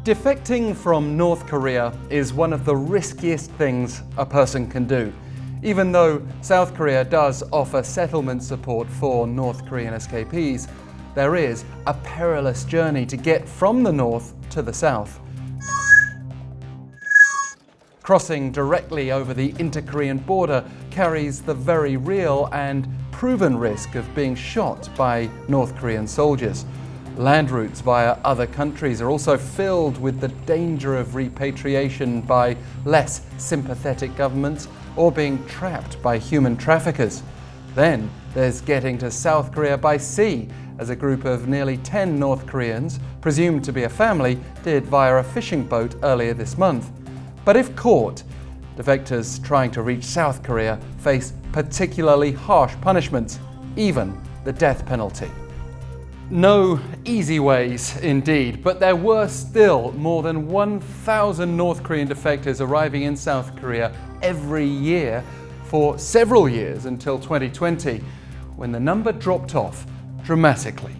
Defecting from North Korea is one of the riskiest things a person can do. Even though South Korea does offer settlement support for North Korean escapees, there is a perilous journey to get from the north to the south. Crossing directly over the inter-Korean border carries the very real and proven risk of being shot by North Korean soldiers. Land routes via other countries are also filled with the danger of repatriation by less sympathetic governments or being trapped by human traffickers. Then there's getting to South Korea by sea, as a group of nearly 10 North Koreans, presumed to be a family, did via a fishing boat earlier this month. But if caught, defectors trying to reach South Korea face particularly harsh punishments, even the death penalty. No easy ways indeed, but there were still more than 1,000 North Korean defectors arriving in South Korea every year for several years until 2020, when the number dropped off dramatically.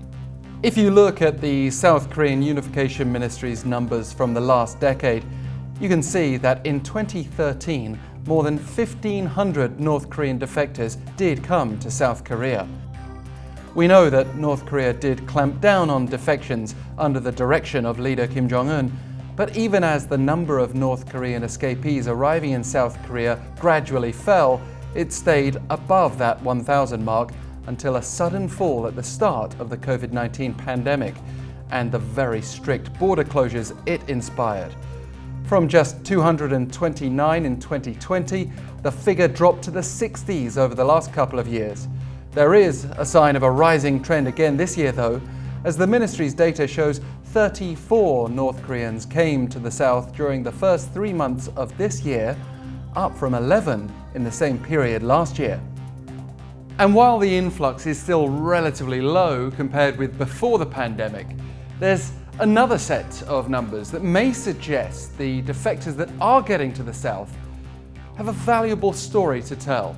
If you look at the South Korean Unification Ministry's numbers from the last decade, you can see that in 2013, more than 1,500 North Korean defectors did come to South Korea. We know that North Korea did clamp down on defections under the direction of leader Kim Jong-un, but even as the number of North Korean escapees arriving in South Korea gradually fell, it stayed above that 1,000 mark until a sudden fall at the start of the COVID-19 pandemic and the very strict border closures it inspired. From just 229 in 2020, the figure dropped to the 60s over the last couple of years. There is a sign of a rising trend again this year though, as the ministry's data shows 34 North Koreans came to the south during the first 3 months of this year, up from 11 in the same period last year. And while the influx is still relatively low compared with before the pandemic, there's another set of numbers that may suggest the defectors that are getting to the south have a valuable story to tell.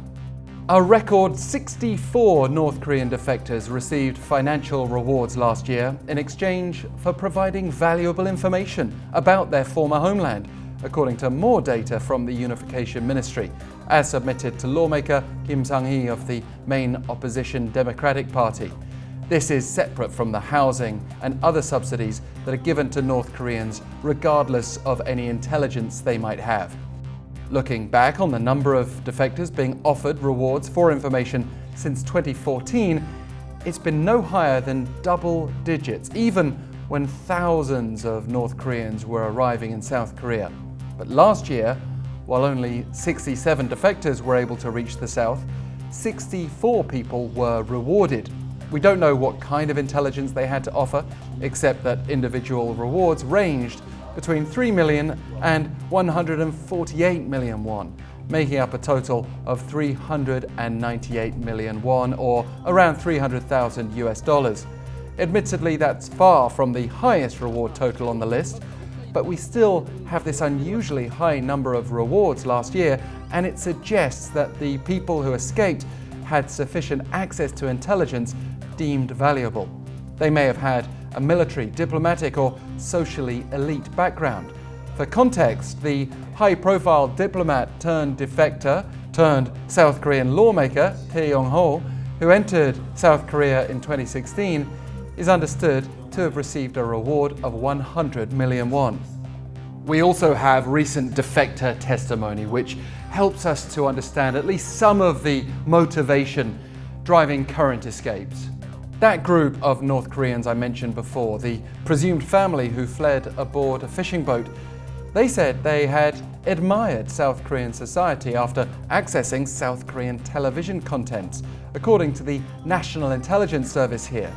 A record 64 North Korean defectors received financial rewards last year in exchange for providing valuable information about their former homeland, according to more data from the Unification Ministry, as submitted to lawmaker Kim Sang-hee of the main opposition Democratic Party. This is separate from the housing and other subsidies that are given to North Koreans regardless of any intelligence they might have. Looking back on the number of defectors being offered rewards for information since 2014, it's been no higher than double digits, even when thousands of North Koreans were arriving in South Korea. But last year, while only 67 defectors were able to reach the south, 64 people were rewarded. We don't know what kind of intelligence they had to offer, except that individual rewards ranged between 3 million and 148 million won, making up a total of 398 million won, or around 300,000 US dollars. Admittedly, that's far from the highest reward total on the list, but we still have this unusually high number of rewards last year, and it suggests that the people who escaped had sufficient access to intelligence deemed valuable. They may have had a military, diplomatic or socially elite background. For context, the high-profile diplomat turned defector turned South Korean lawmaker Tae Yong-ho, who entered South Korea in 2016, is understood to have received a reward of 100 million won. We also have recent defector testimony, which helps us to understand at least some of the motivation driving current escapes. That group of North Koreans I mentioned before, the presumed family who fled aboard a fishing boat, they said they had admired South Korean society after accessing South Korean television content, according to the National Intelligence Service here.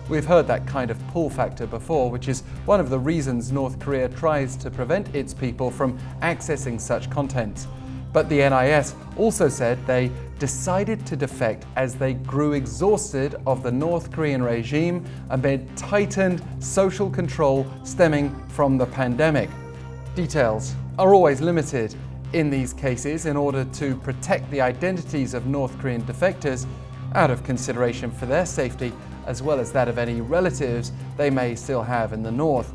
We've heard that kind of pull factor before, which is one of the reasons North Korea tries to prevent its people from accessing such content. But the NIS also said they decided to defect as they grew exhausted of the North Korean regime amid tightened social control stemming from the pandemic. Details are always limited in these cases in order to protect the identities of North Korean defectors out of consideration for their safety as well as that of any relatives they may still have in the north.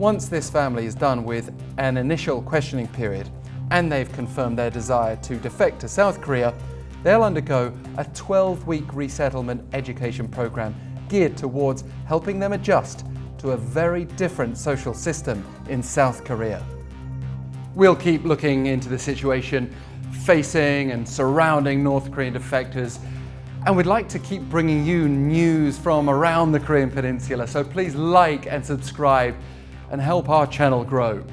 Once this family is done with an initial questioning period and they've confirmed their desire to defect to South Korea, they'll undergo a 12-week resettlement education program geared towards helping them adjust to a very different social system in South Korea. We'll keep looking into the situation facing and surrounding North Korean defectors, and we'd like to keep bringing you news from around the Korean Peninsula, so please like and subscribe and help our channel grow.